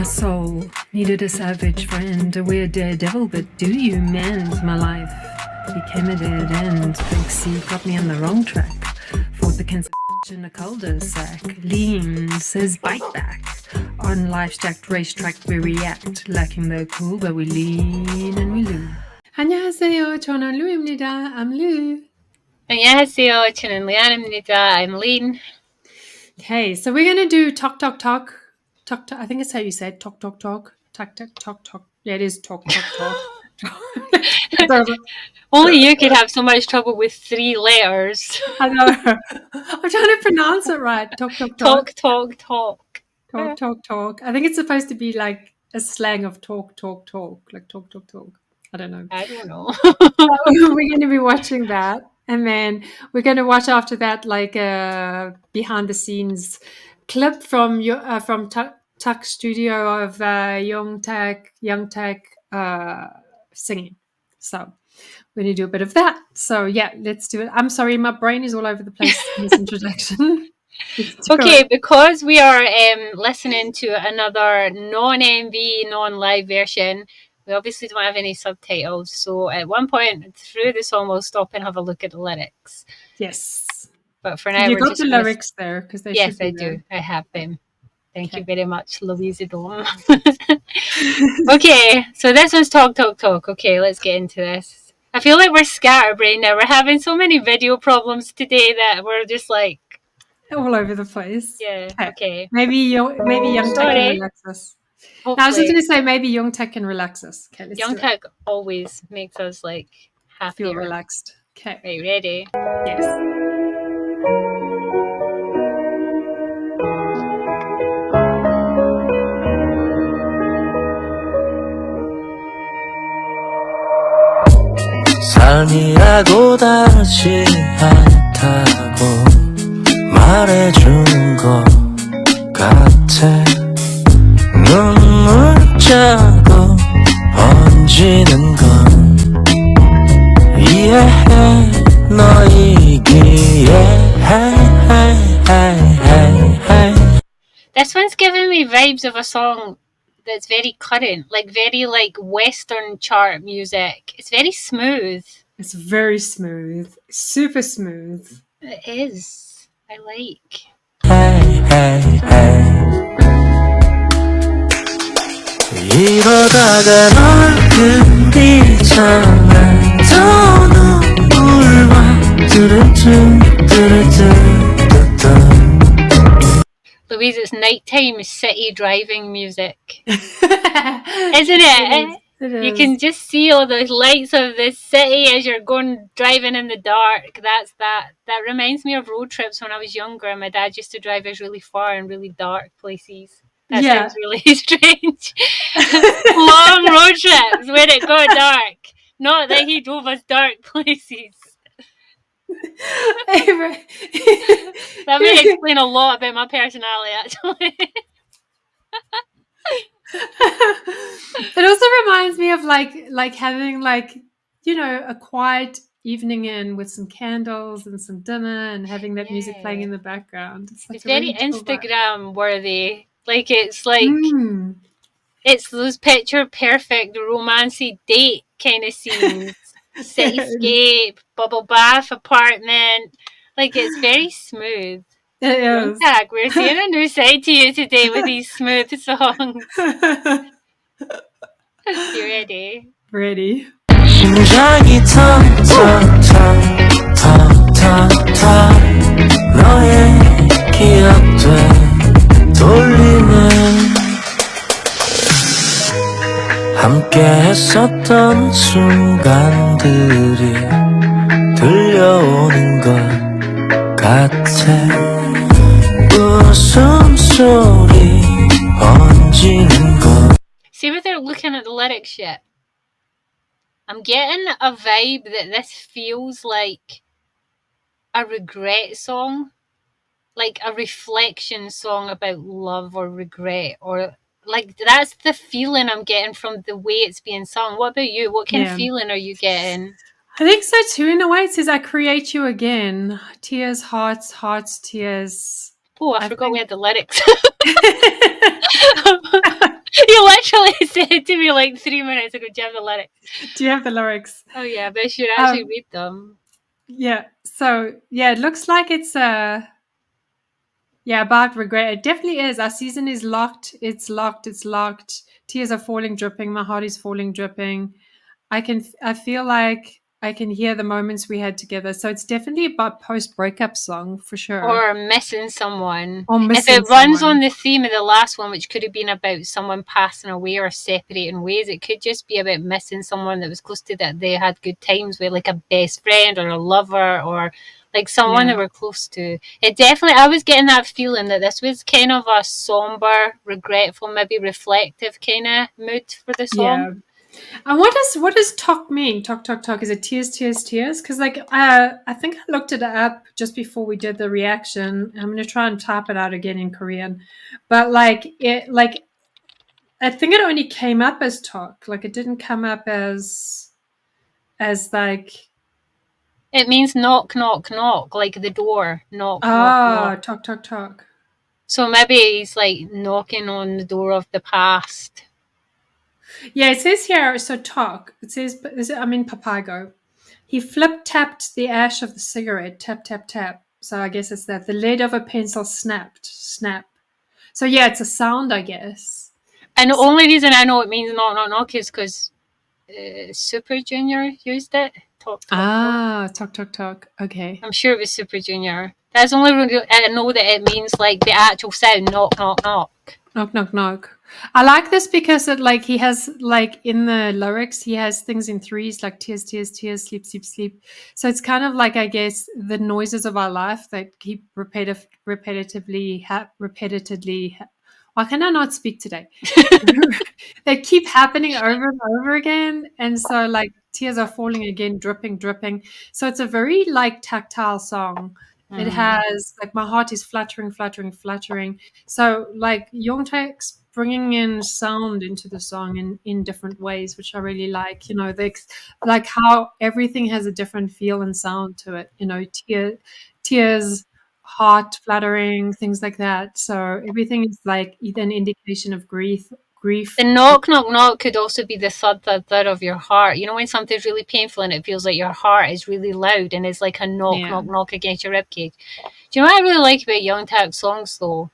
My soul needed a savage friend, a weird daredevil, but do you mend? My life became a dead end. Big C got me on the wrong track. Fought the cancer in a cul-de-sac. Lean says bite back. On life's jacked racetrack we react. Lacking the cool, but we lean and we loo. 안녕하세요. 저는 루입니다. I'm Loo. 안녕하세요. 저는 리안입니다. I'm Lean. Okay, so we're going to do talk, talk, talk. Talk, talk. I think it's how you say it. Talk, talk, talk. Talk, talk, talk, talk. Yeah, it is talk, talk, talk. Only you could have so much trouble with 3 letters. I know. I'm trying to pronounce it right. Talk, talk, talk. Talk, talk, talk. Talk, talk, talk. I think it's supposed to be like a slang of talk, talk, talk. Like talk, talk, talk. I don't know. I don't know. We're going to be watching that. And then we're going to watch after that like a behind the scenes clip from Tuck Studio of Youngtak singing. So we're going to do a bit of that. So yeah, let's do it. I'm sorry, my brain is all over the place in this introduction. Okay, because we are listening to another non-MV, non-live version, we obviously don't have any subtitles. So at one point through the song, we'll stop and have a look at the lyrics. Yes. But for now, you we're got just the lyrics there because they yes, should be I there. do. I have them. Thank you very much, Louisa Dome. Okay, so this one's Talk, Talk, Talk. Okay, let's get into this. I feel like we're scatterbrained now. We're having so many video problems today that we're just like all over the place. Yeah. Okay. Maybe Youngtak can relax us. Hopefully. I was just going to say maybe Youngtak can relax us. Okay, let's Youngtak always makes us like happier. Feel relaxed. Okay. Right, ready? Yes. 삶이라고 다르지 않다고 말해주는 것 같아 눈물 자국 번지는 건 이해해 너이기에 This one's giving me vibes of a song that's very current, like very like Western chart music. It's very smooth. It's very smooth. Super smooth. It is. I like. 이러다가 널 그리잖아 더 눈물만 Louise, it's nighttime city driving music. Isn't it? It is. You can just see all the lights of the city as you're going driving in the dark. That reminds me of road trips when I was younger and my dad used to drive us really far in really dark places. That sounds really strange. Long road trips when it got dark. Not that he drove us dark places. That may explain a lot about my personality, actually. It also reminds me of like having like, you know, a quiet evening in with some candles and some dinner and having that music playing in the background. It's very Instagram worthy. Like it's like it's those picture perfect romancy date kind of scenes. Cityscape, bubble bath apartment. Like it's very smooth. It is. Youngtak, we're seeing a new side to you today with these smooth songs. You ready? Ready. 심장이 턱턱턱턱턱턱 너의 기억돼 돌리네 함께 했었던 순간들이 들려오는 것 같아 웃음소리 번지는 것 See, without looking at the lyrics yet, I'm getting a vibe that this feels like a regret song, like a reflection song about love or regret, or like that's the feeling I'm getting from the way it's being sung. What about you? What kind of feeling are you getting? I think so too. In a way, it says, I create you again. Tears, hearts, hearts, tears. Oh, I forgot we had the lyrics. said to me like 3 minutes ago, do you have the lyrics? Do you have the lyrics? Oh yeah, but I should actually read them. Yeah. So yeah, it looks like it's about regret. It definitely is. Our season is locked. It's locked. It's locked. Tears are falling, dripping. My heart is falling, dripping. I feel like I can hear the moments we had together. So it's definitely about post-breakup song for sure. Or missing someone. Or If missing it runs someone. on the theme of the last one, which could have been about someone passing away or separating ways, it could just be about missing someone that was close to that they had good times with, like a best friend or a lover or like someone Yeah. they were close to. It definitely, I was getting that feeling that this was kind of a somber, regretful, maybe reflective kind of mood for the song. Yeah. And what does talk mean? Talk, talk, talk. Is it tears, tears, tears? Because like I think I looked it up just before we did the reaction. I'm gonna try and type it out again in Korean. But like I think it only came up as talk. Like it didn't come up as like It means knock, knock, knock, like the door. Knock, knock, knock. talk, talk, talk. So maybe he's like knocking on the door of the past. Yeah, it says here, so talk. It says, I'm in Papago. He flip-tapped the ash of the cigarette, tap, tap, tap. So I guess it's that. The lead of a pencil snapped, snap. So yeah, it's a sound, I guess. And the only reason I know it means knock, knock, knock is because Super Junior used it. Talk, talk, Talk, talk, talk. Okay. I'm sure it was Super Junior. That's the only reason I know that it means like the actual sound, knock, knock, knock. Knock, knock, knock. I like this because it like he has like in the lyrics he has things in threes like tears, tears, tears, sleep, sleep, sleep. So it's kind of like I guess the noises of our life that keep repetitively. Why can I not speak today? They keep happening over and over again, and so like tears are falling again, dripping, dripping. So it's a very like tactile song. It has like my heart is fluttering, fluttering, fluttering. So like Youngtak's bringing in sound into the song in different ways, which I really like. You know, like how everything has a different feel and sound to it. You know, tears, heart fluttering, things like that. So everything is like either an indication of grief. The knock, knock, knock could also be the thud, thud, thud of your heart. You know, when something's really painful and it feels like your heart is really loud and it's like a knock, knock, knock against your ribcage. Do you know what I really like about Youngtak's songs, though?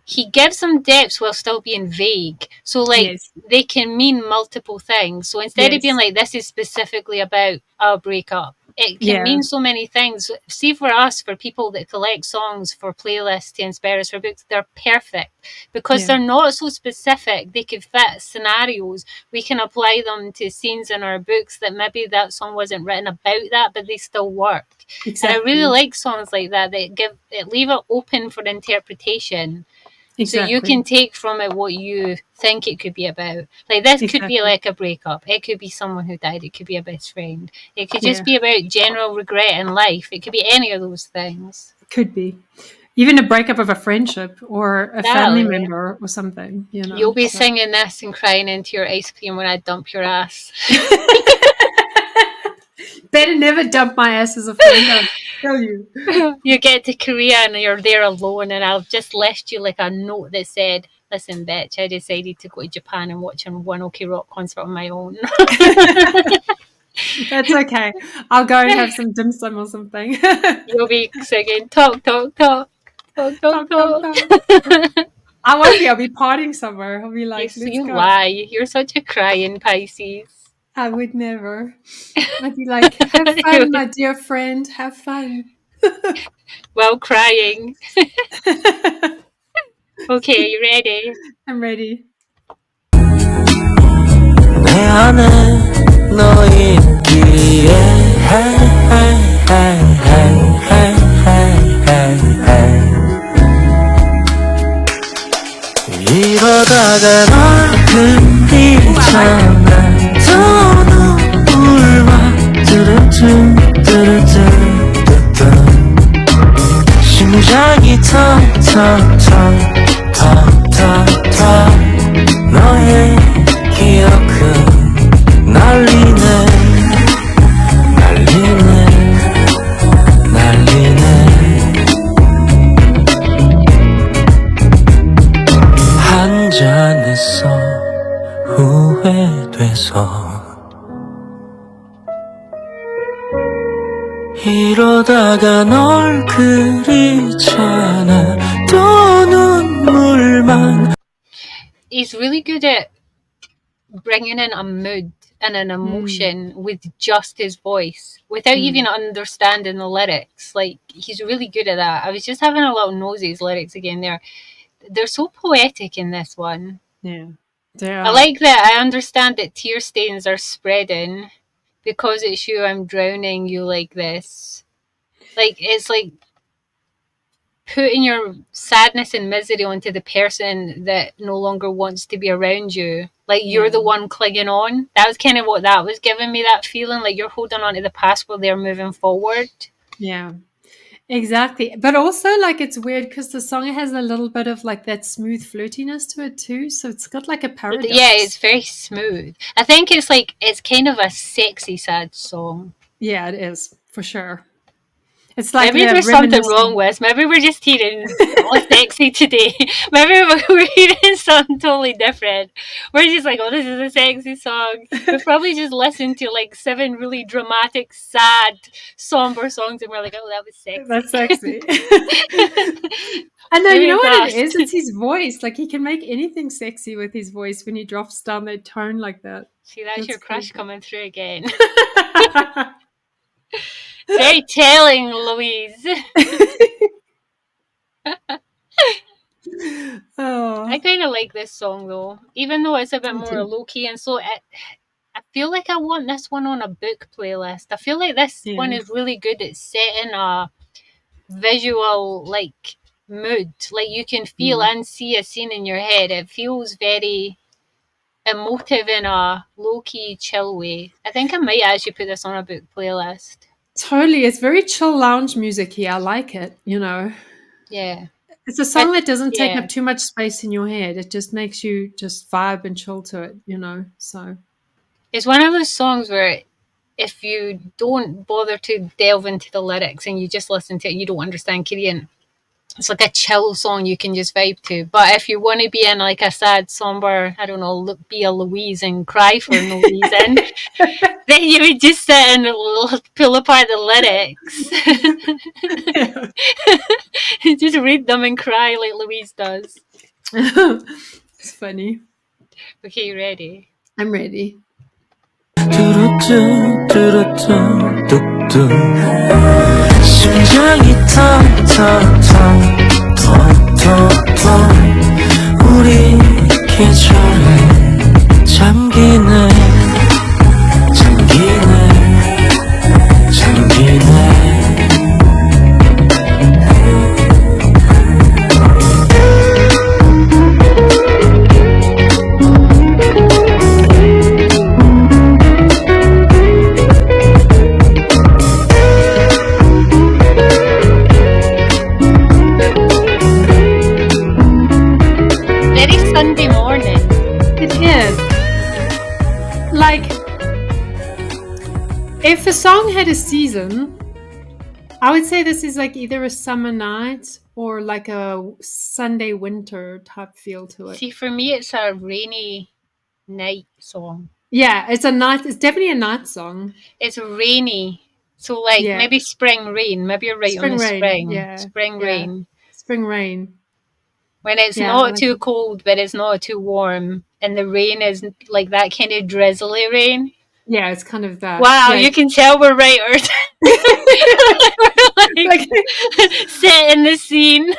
He gives them depth while still being vague. So, like, they can mean multiple things. So instead of being like, this is specifically about a breakup, it can mean so many things. See, for us, for people that collect songs for playlists to inspire us for books, they're perfect because they're not so specific. They could fit scenarios. We can apply them to scenes in our books that maybe that song wasn't written about that, but they still work. Exactly. And I really like songs like that leave it open for interpretation. Exactly. So you can take from it what you think it could be about. Like this could be like a breakup. It could be someone who died. It could be a best friend. It could just be about general regret in life. It could be any of those things. Could be. Even a breakup of a friendship or a family member or something. You know, you'll be singing this and crying into your ice cream when I dump your ass. Better never dump my ass as a friend, I'll tell you. You get to Korea and you're there alone and I've just left you like a note that said, listen, bitch, I decided to go to Japan and watch a One Ok Rock concert on my own. That's okay. I'll go and have some dim sum or something. You'll be singing, talk, talk, talk, talk, talk, talk. I won't be. I'll be partying somewhere. I'll be like, you lie. You're such a crying Pisces. I would never. I'd be like, have fun, my dear friend. Have fun. While crying. Okay, are you ready? I'm ready. 내 안에 너 있기에 이러다가 널 그리잖아 더 눈물 와 뚜루뚜루뚜루뚜루뚜 심장이 턱턱턱턱턱턱 너의 기억은 날리네 날리네 날리네 한 잔에서 후회돼서 이러다가 널 그리잖아 또 눈물만. He's really good at bringing in a mood and an emotion with just his voice without even understanding the lyrics. Like, he's really good at that. I was just having a little nosy at his lyrics again there. They're so poetic in this one. Yeah. I like that. I understand that tear stains are spreading because it's you. I'm drowning you like this. Like, it's like putting your sadness and misery onto the person that no longer wants to be around you. Like, you're the one clinging on. That was kind of what that was giving me, that feeling. Like, you're holding on to the past while they're moving forward. Yeah. Exactly. But also, like, it's weird because the song has a little bit of like that smooth flirtiness to it too. So it's got like a paradox. Yeah, it's very smooth. I think it's like, it's kind of a sexy sad song. Yeah, it is for sure. It's like maybe there's something wrong with. Maybe we're just hearing all sexy today. Maybe we're hearing something totally different. We're just like, oh, this is a sexy song. We've probably just listened to like 7 really dramatic, sad, somber songs, and we're like, oh, that was sexy. That's sexy. And then, you know what it is? It's his voice. Like, he can make anything sexy with his voice when he drops down that tone like that. See, that's your crush coming through again. Very telling, Louise. I kind of like this song though, even though it's a bit more low key and slow. I feel like I want this one on a book playlist. I feel like this one is really good at setting a visual like mood. Like, you can feel and see a scene in your head. It feels very emotive in a low key, chill way. I think I might actually put this on a book playlist. Totally. It's very chill lounge music here. I like it, you know. Yeah. It's a song that doesn't take up too much space in your head. It just makes you just vibe and chill to it, you know. So it's one of those songs where if you don't bother to delve into the lyrics and you just listen to it, you don't understand Korean. It's like a chill song you can just vibe to. But if you want to be in like a sad, somber, I don't know, be a Louise and cry for no reason, then you would just sit and pull apart the lyrics. Just read them and cry like Louise does. It's funny. Okay, you ready? I'm ready. 뚝뚝 심장이 턱턱턱 우리 계절에 잠기네 Sunday morning. It is. Like, if a song had a season, I would say this is like either a summer night or like a Sunday winter type feel to it. See, for me, it's a rainy night song. Yeah, it's a night. It's definitely a night song. It's rainy. So, like, maybe spring rain. Maybe you're right on the spring. Yeah. Spring rain. Spring rain. When it's not too cold, but it's not too warm. And the rain is like that kind of drizzly rain. Yeah, it's kind of that. Wow, you can tell we're writers. we're like setting the scene.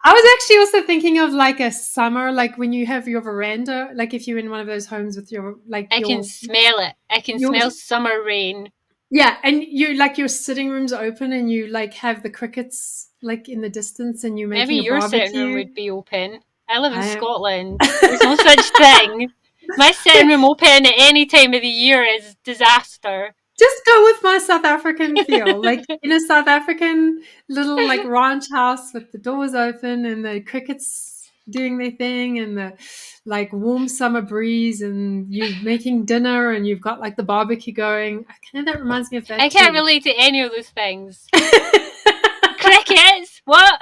I was actually also thinking of like a summer, like when you have your veranda, like if you're in one of those homes with your like. I can smell it. I can smell summer rain. Yeah, and you like your sitting room's open, and you like have the crickets like in the distance, and you making maybe your barbecue. sitting room would be open. I live in Scotland. There's no such thing. My sitting room open at any time of the year is disaster. Just go with my South African feel, like in a South African little like ranch house with the doors open and the crickets doing their thing and the like warm summer breeze and you making dinner and you've got like the barbecue going. Kind of that reminds me of that. I can't relate to any of those things. Crickets? What?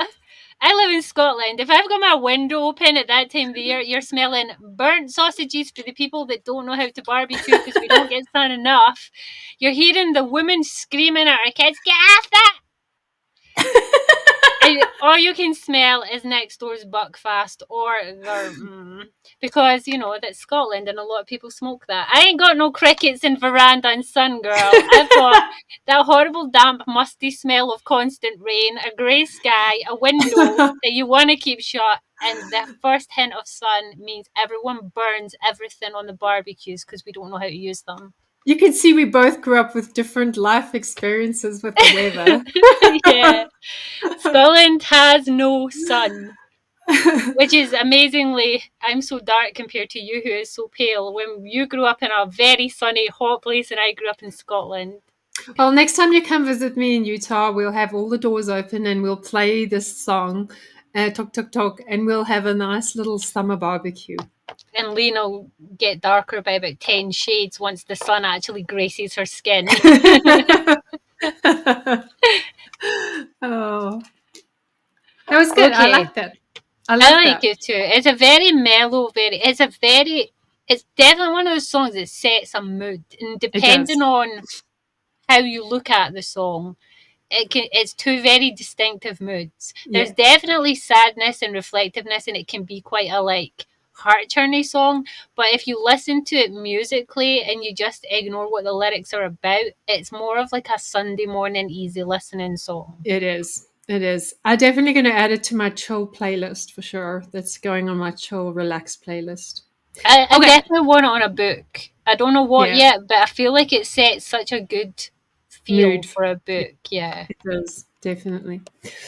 I live in Scotland. If I've got my window open at that time of the year, you're smelling burnt sausages for the people that don't know how to barbecue because we don't get sun enough. You're hearing the women screaming at our kids, get off that! And all you can smell is next door's Buckfast or their because you know that's Scotland and a lot of people smoke that. I ain't got no crickets in veranda and sun, girl. I've got that horrible damp musty smell of constant rain, a grey sky, a window that you want to keep shut, and the first hint of sun means everyone burns everything on the barbecues because we don't know how to use them. You can see we both grew up with different life experiences with the weather. Yeah. Scotland has no sun, which is amazingly, I'm so dark compared to you who is so pale. When you grew up in a very sunny, hot place and I grew up in Scotland. Well, next time you come visit me in Utah, we'll have all the doors open and we'll play this song, Tok Tok Tok, and we'll have a nice little summer barbecue. And Lean will get darker by about 10 shades once the sun actually graces her skin. Oh, that was good. I Okay. like that. I I like like that. it too. It's a very mellow, it's definitely one of those songs that sets a mood. And depending on how you look at the song, it's two very distinctive moods. There's definitely sadness and reflectiveness, and it can be quite a like heart-turning song. But if you listen to it musically and you just ignore what the lyrics are about, it's more of like a Sunday morning easy listening song. It is. It is. I'm definitely going to add it to my chill playlist for sure. That's going on my chill, relaxed playlist. I definitely want it on a book. I don't know what Yeah. yet, but I feel like it sets such a good feel Mood. for a book. Yeah. It does, definitely.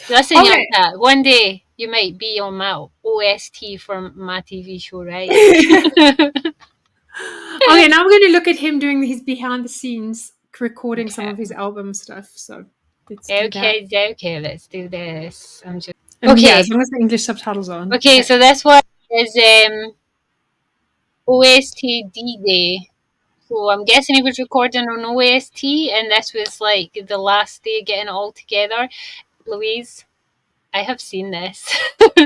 Listen, Okay. Youngtak, one day you might be on my OST for my TV show, right? Okay, now we're going to look at him doing his behind the scenes, recording some of his album stuff. So let's do that. Okay, let's do this. I'm just Yeah, as long as the English subtitles are on. Okay, so this one is OST D-Day. So I'm guessing he was recording on OST, and this was like the last day getting it all together. Louise, I have seen this.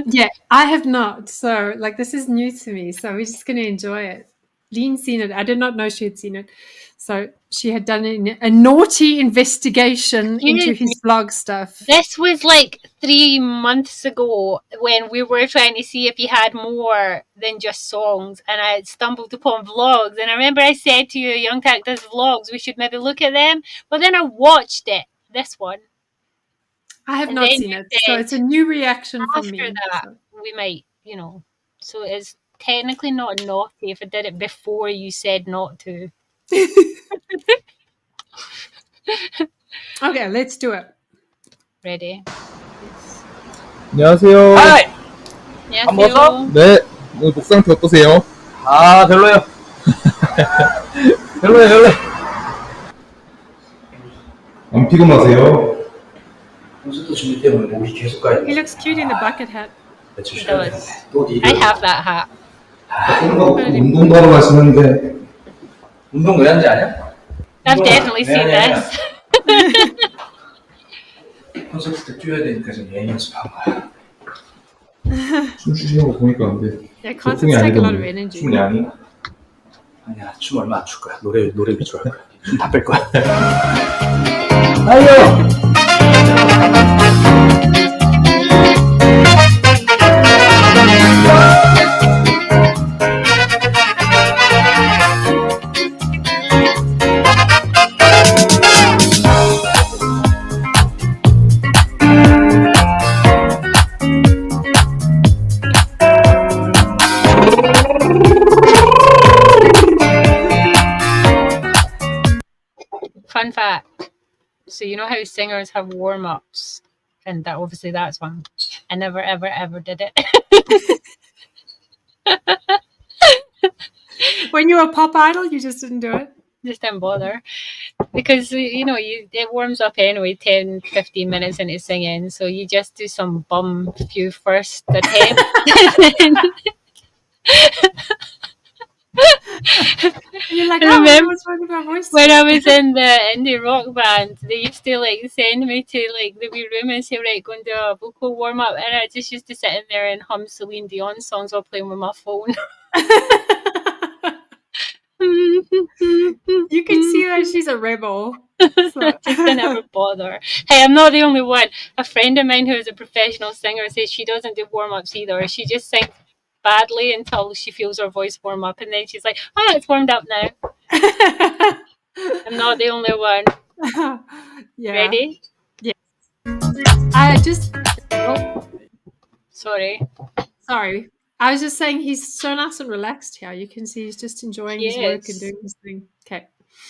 Yeah, I have not. So, like, this is new to me. So, we're just going to enjoy it. Lean's seen it. I did not know she had seen it. So, she had done a naughty investigation into his blog stuff. This was like 3 months ago when we were trying to see if he had more than just songs, and I stumbled upon vlogs. And I remember I said to you, Youngtak does vlogs, we should maybe look at them. But then I watched it, this one. I have not seen it, so it's a new reaction from me. After that, we might, so it's technically not naughty if I did it before you said not to. Okay, let's do it. Ready? 안녕하세요. 하이! 안녕하세요. 밥 먹었어? 네, 오늘 목 상태 어떠세요? 아, 별로요. 별로요. 안 피곤하세요? 콘서트 준비 때문에 목이 계속 가 He 있네. looks cute in the bucket hat. 며칠 쉬어야 되는데. 또 일을. I have that hat. 운동도 하러 가시는데 운동 왜 하는지 아냐? I've definitely seen this. 콘서트 때 뛰어야 되니까 지금 예행 연습하고 거야. 춤 추시는 거 보니까 안 돼. Yeah, concerts take a lot of energy. 춤이 아니? 아니야, 춤 얼마 안 출 거야. 노래 위주로 할 거야. 춤 다 뺄 거야. 아이요! Fun fact. So you know how singers have warm-ups? And that obviously that's one. I never, ever, ever did it. When you were a pop idol, you just didn't do it? Just didn't bother. Because, it warms up anyway 10, 15 minutes into singing. So you just do some bum few first attempt. You're like, I oh, remember what's wrong with my voice? when I was in the indie rock band, they used to like send me to like the wee room and say, right, go and do a vocal warm up, and I just used to sit in there and hum Celine Dion songs while playing with my phone. You can see that she's a rebel. So. Just to never bother. Hey, I'm not the only one. A friend of mine who is a professional singer says she doesn't do warm ups either. She just sings badly until she feels her voice warm up, and then she's like, "Oh, it's warmed up now." I'm not the only one. Yeah. Ready? Yeah. I just. Oh, Sorry. sorry. I was just saying he's so nice and relaxed here. You can see he's just enjoying his work and Yes. doing his thing. Okay.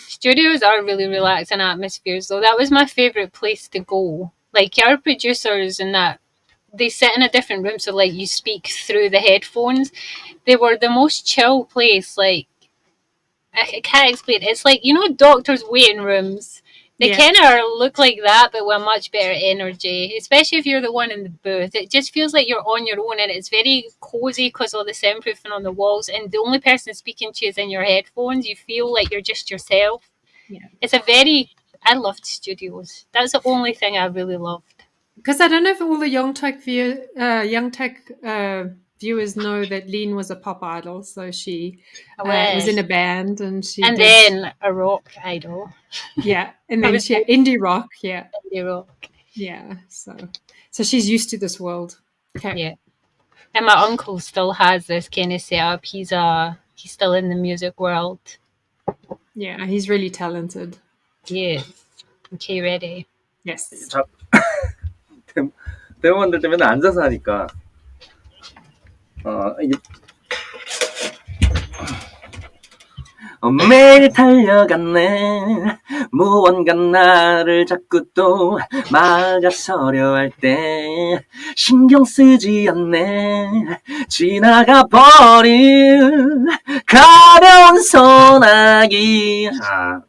Studios are really relaxing atmospheres, though. That was my favourite place to go. Like, our producers and that, they sit in a different room, so, like, you speak through the headphones. They were the most chill place. Like, I can't explain. It's like, you know, doctors' waiting rooms. They Yeah. kind of look like that, but with much better energy, especially if you're the one in the booth. It just feels like you're on your own, and it's very cozy because of the soundproofing on the walls, and the only person speaking to you is in your headphones. You feel like you're just yourself. Yeah. It's I loved studios. That's the only thing I really loved. Because I don't know if all the Youngtak viewers know that Lean was a pop idol. So she was in a band and she And did. then a rock idol. Yeah. And I then was she indie rock. Yeah. indie rock. Yeah. So she's used to this world. Okay. Yeah. And my uncle still has this kind of setup. He's still in the music world. Yeah. He's really talented. Yes. Okay, ready? Yes. 대원들 때 맨날 앉아서 하니까 매일 달려갔네 무언가 나를 자꾸 또 막아서려 할 때 신경 쓰지 않네 지나가 버린 가벼운 소나기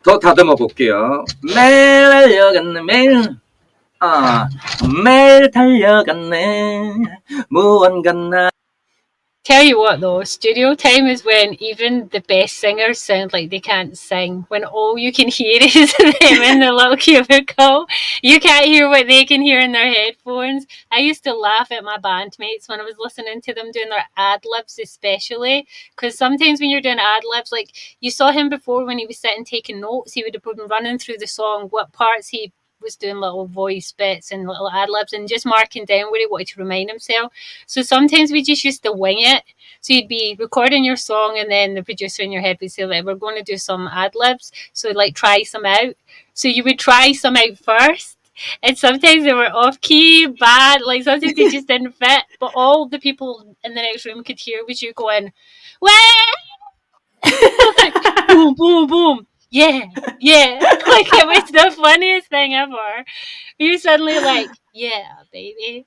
더 다듬어 볼게요 매일 달려갔네 매일 달려갔네 무언가 나 Tell you what though, studio time is when even the best singers sound like they can't sing. When all you can hear is them in the little cubicle. You can't hear what they can hear in their headphones. I used to laugh at my bandmates when I was listening to them doing their ad libs, especially because sometimes when you're doing ad libs, like you saw him before when he was sitting taking notes, he would have been running through the song, what parts he was doing little voice bits and little ad libs and just marking down where he wanted to remind himself. So sometimes we just used to wing it. So you'd be recording your song and then the producer in your head would say, like, we're going to do some ad libs. So like try some out. So you would try some out first. And sometimes they were off key, bad, like sometimes they just didn't fit. But all the people in the next room could hear was you going, "Wah!" Like, boom, boom, boom. Yeah. Like it was the funniest thing ever. You suddenly like, yeah, baby.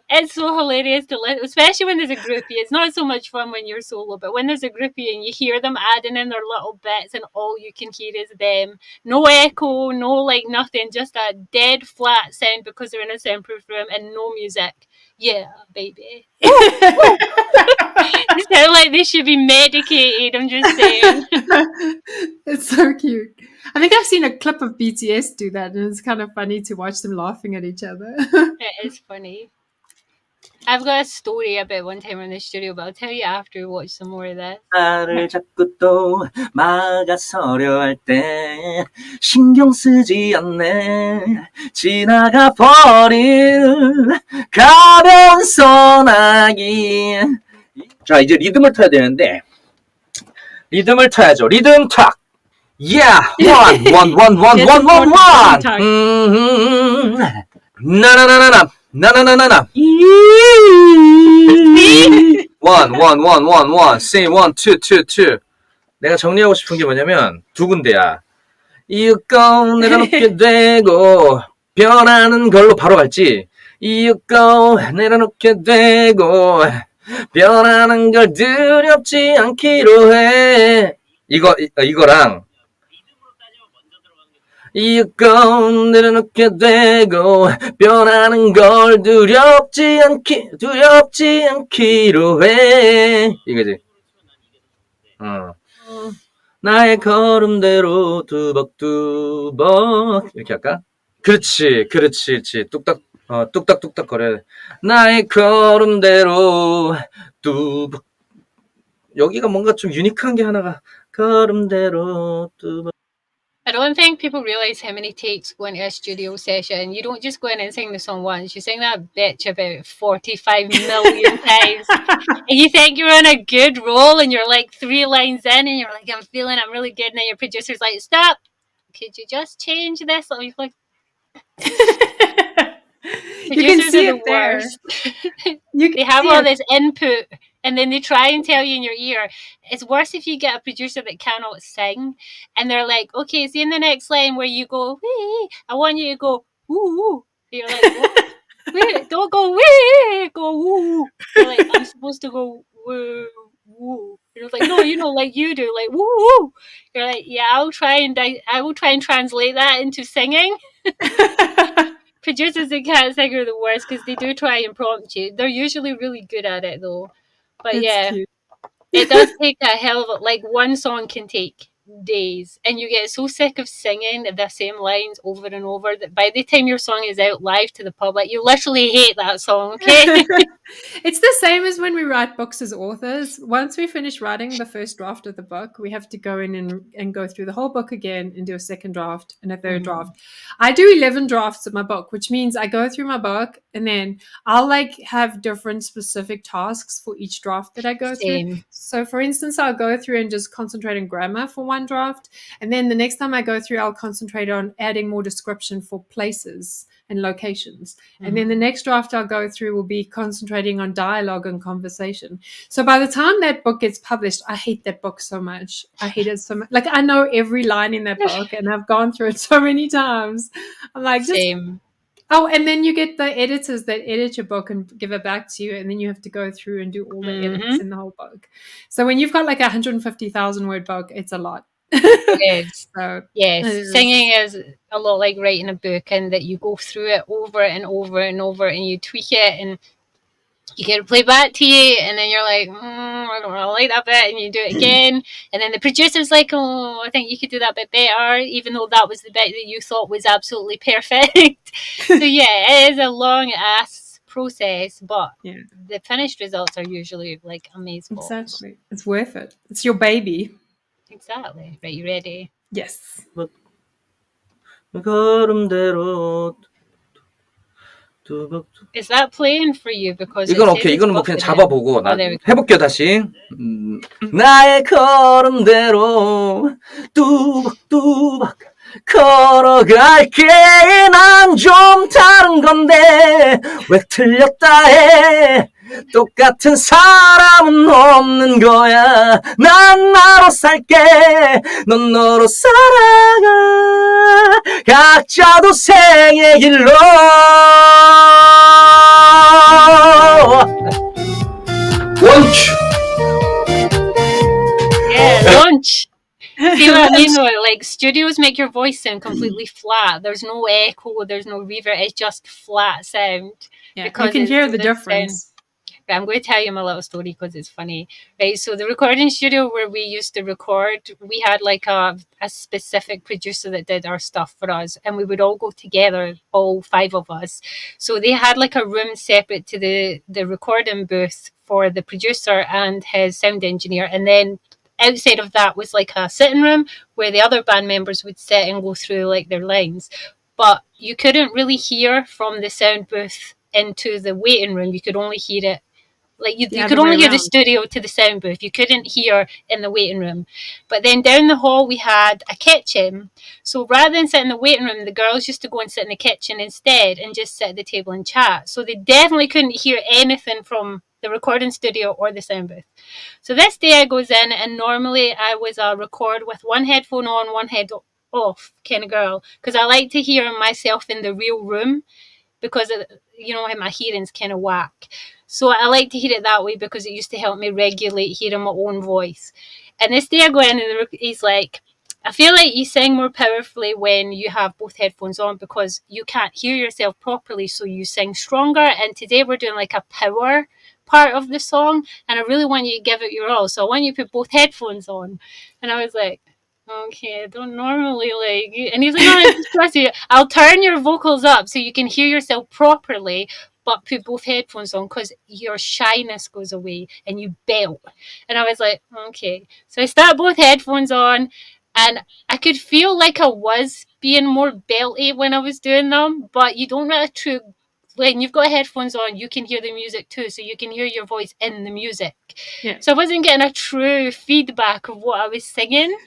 It's so hilarious to listen, especially when there's a groupie. It's not so much fun when you're solo, but when there's a groupie and you hear them adding in their little bits and all you can hear is them. No echo, no like nothing, just a dead flat sound because they're in a soundproof room and no music. Yeah, baby. They sound like they should be medicated, I'm just saying. It's so cute. I think I've seen a clip of BTS do that, and it's kind of funny to watch them laughing at each other. It is funny. I've got a story about one time in the studio, but I'll tell you after we watch some more of this. 나를 자꾸 또 막아서려 할 때 신경 쓰지 않네 지나가 버린 가벼운 소나기 자 이제 리듬을 타야 되는데 리듬을 타야죠 리듬 탁 Yeah one 나나나나나 나나나나나 one say one two 내가 정리하고 싶은 게 뭐냐면 두 군데야 이윽고 내려놓게 되고 변하는 걸로 바로 갈지 이윽고 내려놓게 되고 변하는 걸 두렵지 않기로 해 이거랑 이윽고 내려놓게 되고 변하는 걸 두렵지 않기로 해 이거지 나의 걸음대로 뚜벅뚜벅 이렇게 할까? 그렇지. 뚝딱뚝딱 거려. 나의 걸음대로 뚜벅. 여기가 뭔가 좀 유니크한 게 하나가 걸음대로 뚜벅. I don't think people realize how many takes go into a studio session. You don't just go in and sing the song once. You sing that bitch about 45 million times. And you think you're on a good roll and you're like 3 lines in and you're like, I'm really good. And then your producer's like, stop. Could you just change this? And you're like, You can producers see are the it there. worst. You can They have see all it. this input and then they try and tell you in your ear. It's worse if you get a producer that cannot sing and they're like, okay, see in the next line where you go, wee, I want you to go, woo. You're like, what? Wait, don't go, wee, go, woo. You're like, I'm supposed to go, woo, woo. You're like, no, like you do, like, woo, woo. You're like, yeah, I will try and translate that into singing. Producers that can't sing are the worst because they do try and prompt you. They're usually really good at it though. But That's yeah, cute. it does take a hell of like one song can take days and you get so sick of singing the same lines over and over that by the time your song is out live to the public, you literally hate that song, okay? It's the same as when we write books as authors. Once we finish writing the first draft of the book, we have to go in and go through the whole book again and do a second draft and a third draft. I do 11 drafts of my book, which means I go through my book and then I'll like have different specific tasks for each draft that I go through. Same. So for instance, I'll go through and just concentrate on grammar for one draft. And then the next time I go through, I'll concentrate on adding more description for places and locations. And then the next draft I'll go through will be concentrating on dialogue and conversation. So by the time that book gets published, I hate that book so much. I hate it so much. Like I know every line in that book and I've gone through it so many times. I'm like, just Same. oh, and then you get the editors that edit your book and give it back to you, and then you have to go through and do all the edits in the whole book. So when you've got like a 150,000 word book, it's a lot. It is. So Yes, it is. singing is a lot like writing a book in that you go through it over and over and over and you tweak it and you get it played back to you and then you're like, I don't really like that bit and you do it again and then the producer's like, oh, I think you could do that bit better even though that was the bit that you thought was absolutely perfect. So yeah, it is a long ass process, but Yeah. the finished results are usually like amazing. Exactly. It's worth it. It's your baby. Exactly. Right, you ready? Yes. 걸음대로 뚜벅. Is that playing for you? Because 이건 오케이. 이거는 뭐 그냥 잡아보고 나 there we go. 해볼게요 다시. 나의 걸음대로 뚜벅뚜벅 걸어갈게. 난 좀 다른 건데 왜 틀렸다 해. 똑같은 사람은 없는 거야. 난 나로 살게. 넌 너로 살아가. 각자 도생의 길로. 원추. Yeah, lunch. See what I mean though? Like studios make your voice sound completely flat. There's no echo, there's no reverb, it's just flat sound. Yeah, Because you can it's hear so the this difference. Right, I'm going to tell you my little story because it's funny. Right, so the recording studio where we used to record, we had like a specific producer that did our stuff for us, and we would all go together, all 5 of us. So they had like a room separate to the recording booth for the producer and his sound engineer, and then outside of that was like a sitting room where the other band members would sit and go through like their lines. But you couldn't really hear from the sound booth into the waiting room. You could only hear it. Like you could only hear the studio to the sound booth. You couldn't hear in the waiting room. But then down the hall we had a kitchen. So rather than sit in the waiting room, the girls used to go and sit in the kitchen instead and just sit at the table and chat. So they definitely couldn't hear anything from the recording studio or the sound booth. So this day I goes in and normally I was record with one headphone on, one head off kind of girl. Because I like to hear myself in the real room because, my hearing's kind of whack. So I like to hear it that way because it used to help me regulate hearing my own voice. And this day I go in and he's like, I feel like you sing more powerfully when you have both headphones on because you can't hear yourself properly, so you sing stronger. And today we're doing like a power part of the song, and I really want you to give it your all. So I want you to put both headphones on. And I was like, okay, I don't normally like. And he's like, no, just trust you. I'll turn your vocals up so you can hear yourself properly, but put both headphones on because your shyness goes away and you belt. And I was like, okay. So I stuck both headphones on, and I could feel like I was being more belty when I was doing them, but you don't really true. When you've got headphones on, you can hear the music too, so you can hear your voice in the music. Yeah. So I wasn't getting a true feedback of what I was singing.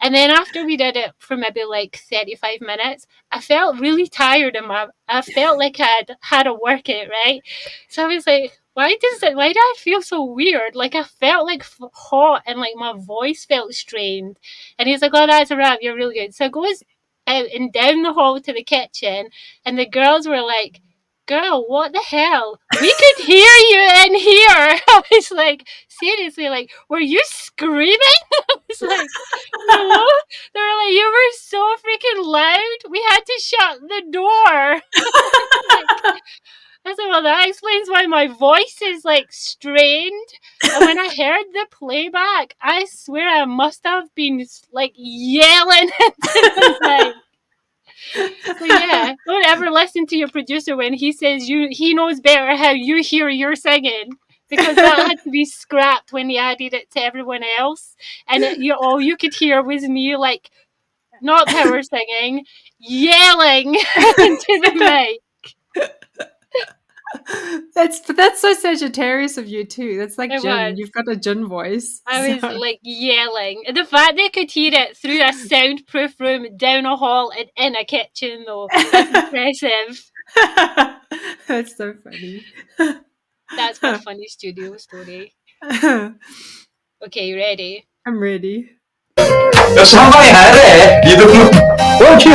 And then after we did it for maybe like 35 minutes, I felt really tired and I felt like I had to work it, right? So I was like, why do I feel so weird? Like I felt like hot and like my voice felt strained. And he's like, oh, that's a wrap. You're really good. So I goes out and down the hall to the kitchen, and the girls were like, girl, what the hell? We could hear you in here. I was like, seriously, like, were you screaming? I was like, no. They were like, you were so freaking loud. We had to shut the door. I said, well, that explains why my voice is like strained. And when I heard the playback, I swear I must have been like yelling into the mic. So yeah, don't ever listen to your producer when he says he knows better how you hear your singing, because that had to be scrapped when he added it to everyone else, and all you could hear was me like not power singing, yelling into the mic. That's so Sagittarius of you too. That's like It Jin. was. You've got a Jin voice. I was like yelling. The fact they could hear it through a soundproof room, down a hall, and in a kitchen, though, that's impressive. That's so funny. That's my funny studio story. Okay, you ready? I'm ready. 역시 한 방에 가야 돼. 리듬으로. 옳지.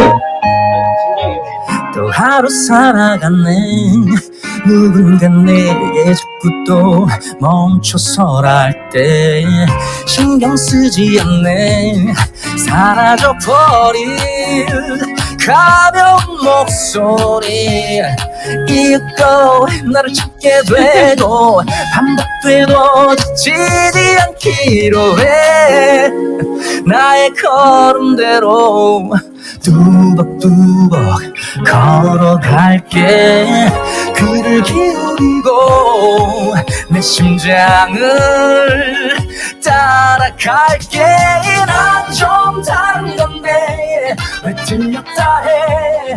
또 하루 살아갔네 누군가 내게 자꾸 또 멈춰서랄 때 신경 쓰지 않네 사라져버릴 가벼운 목소리 이윽고 나를 찾게 되고 반복돼도 지치지 않기로 해 나의 걸음대로 뚜벅뚜벅 걸어갈게 귀를 기울이고 내 심장을 따라갈게 난 좀 다른 건데 왜 틀렸다 해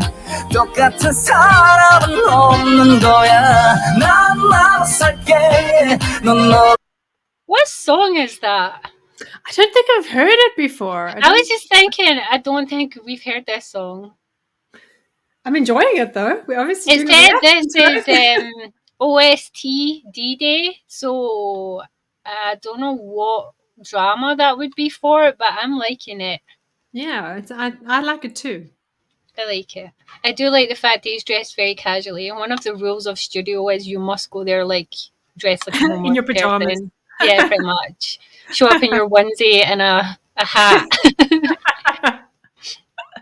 똑같은 사람은 없는 거야 난 나로 살게 넌 너 What song is that? I don't think I've heard it before. I was just thinking, I don't think we've heard this song. I'm enjoying it though. We obviously It doing said reactions, this right? is OST D-Day, so I don't know what drama that would be for, but I'm liking it. Yeah, I like it too. I like it. I do like the fact that he's dressed very casually. And one of the rules of studio is you must go there like dressed like a normal In your pajamas. person. Yeah, pretty much. Show up in your onesie and a hat.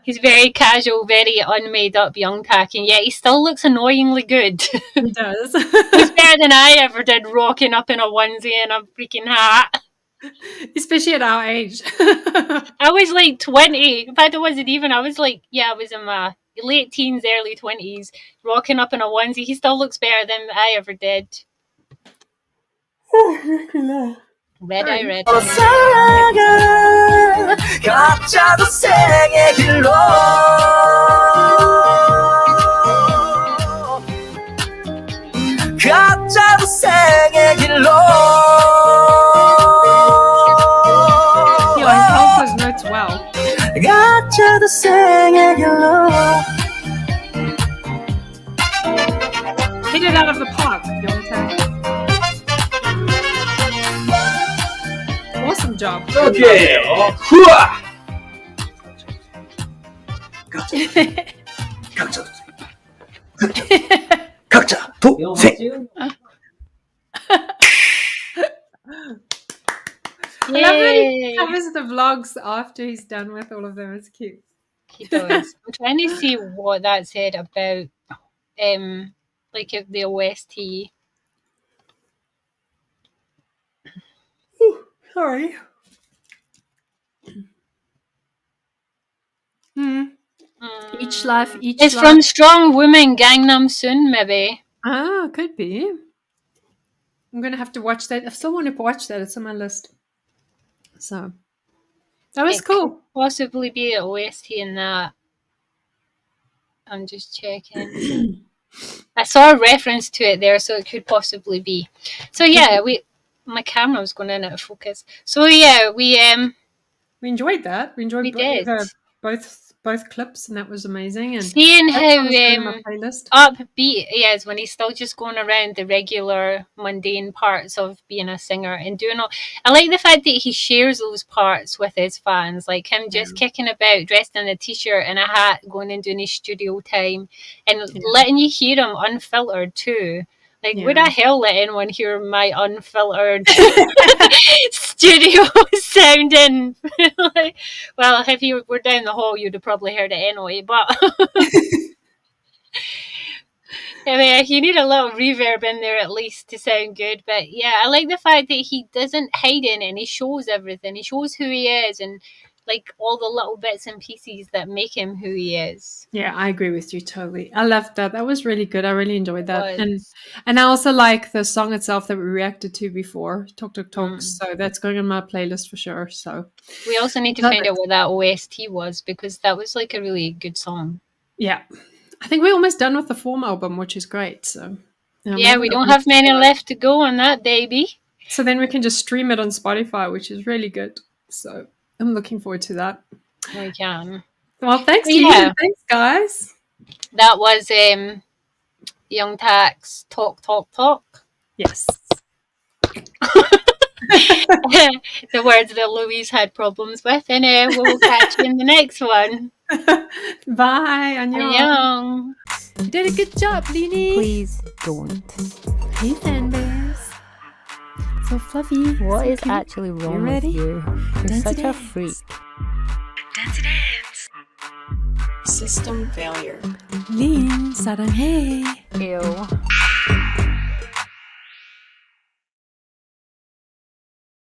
He's very casual, very unmade up Youngtak, and yet he still looks annoyingly good. He does. He's better than I ever did, rocking up in a onesie and a freaking hat. Especially at our age. I was like 20. In fact, I wasn't even. I was like, I was in my late teens, early 20s, rocking up in a onesie. He still looks better than I ever did. Red eye, red eye. 살아가 각자도생의 길로 각자도생의 길로 Yeah, I held those notes well. 각자도생의 길로 Hit it out of the park, Youngtak. Awesome job. 오케이. 후아. 각자 도생. I love that he Yay. covers the vlogs after he's done with all of them. It's cute. He does. I'm trying to see what that said about like the OST. Sorry. Each life, each It's life. from Strong Woman Gangnam Soon, maybe. Ah, could be. I'm gonna have to watch that. I still want to watch that. It's on my list. So that was It could cool. possibly be an OST in that. I'm just checking. I saw a reference to it there, so it could possibly be. So yeah, my camera was going in out of focus. So yeah, we enjoyed that. We enjoyed did. both clips, and that was amazing. And Seeing that how song is going on my playlist. upbeat he is when he's still just going around the regular mundane parts of being a singer and doing all. I like the fact that he shares those parts with his fans, like him just kicking about dressed in a t-shirt and a hat, going and doing his studio time and letting you hear him unfiltered too. Like, would I hell let anyone hear my unfiltered studio sounding? Well, if you were down the hall, you'd have probably heard it anyway, but I mean, you need a little reverb in there at least to sound good. But yeah, I like the fact that he doesn't hide in it and he shows everything. He shows who he is and like all the little bits and pieces that make him who he is. Yeah, I agree with you totally. I loved that. That was really good. I really enjoyed that. Was. And I also like the song itself that we reacted to before, Tok Tok Tok. So that's going on my playlist for sure. So we also need to find out what that OST was because that was like a really good song. Yeah. I think we're almost done with the Form album, which is great. So yeah, we don't have many left to go on that, baby. So then we can just stream it on Spotify, which is really good. So I'm looking forward to that. We can. Well, thanks, Lee. Thanks, guys. That was Youngtak's Tok Tok Tok. Yes. The words that Louise had problems with, and we'll catch you in the next one. Bye. Annyeong. You did a good job, Leanie. Please don't. Hey, fan bears. So fluffy. What so is cute. actually wrong with ready? you? You're Dance such a dance. freak. Dance dance. System failure. Lean, 사랑해. Ew.